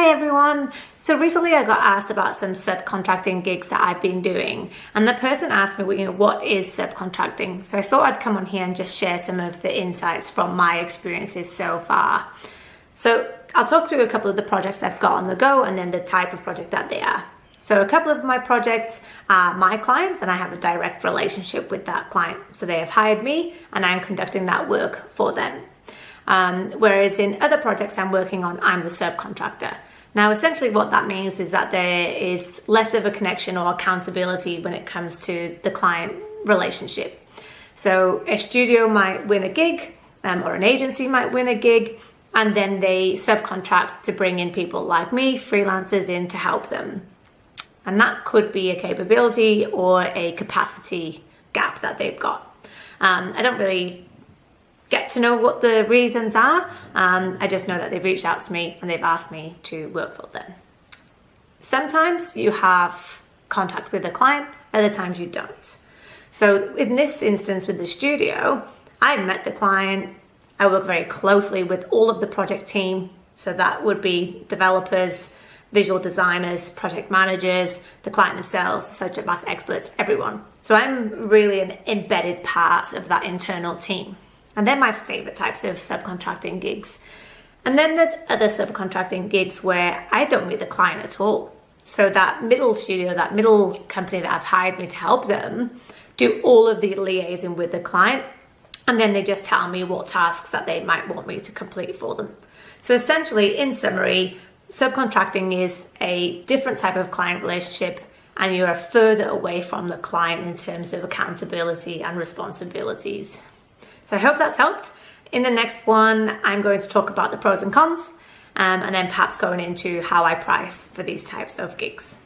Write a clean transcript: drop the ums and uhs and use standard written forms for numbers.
Hi everyone! So recently I got asked about some subcontracting gigs that I've been doing, and the person asked me, what is subcontracting? So I thought I'd come on here and just share some of the insights from my experiences so far. So I'll talk through a couple of the projects I've got on the go and then the type of project that they are. So a couple of my projects are my clients and I have a direct relationship with that client. So they have hired me and I'm conducting that work for them. Whereas in other projects I'm working on, I'm the subcontractor. Now, essentially what that means is that there is less of a connection or accountability when it comes to the client relationship. So a studio might win a gig, or an agency might win a gig, and then they subcontract to bring in people like me, freelancers, in to help them. And that could be a capability or a capacity gap that they've got. I don't really get to know what the reasons are. I just know that they've reached out to me and they've asked me to work for them. Sometimes you have contact with the client, other times you don't. So in this instance with the studio, I met the client. I work very closely with all of the project team. So that would be developers, visual designers, project managers, the client themselves, subject matter experts, everyone. So I'm really an embedded part of that internal team. And they're my favorite types of subcontracting gigs. And then there's other subcontracting gigs where I don't meet the client at all. So that middle studio, that middle company that have hired me to help them, do all of the liaising with the client. And then they just tell me what tasks that they might want me to complete for them. So essentially, in summary, subcontracting is a different type of client relationship and you are further away from the client in terms of accountability and responsibilities. So I hope that's helped. In the next one, I'm going to talk about the pros and cons, and then perhaps going into how I price for these types of gigs.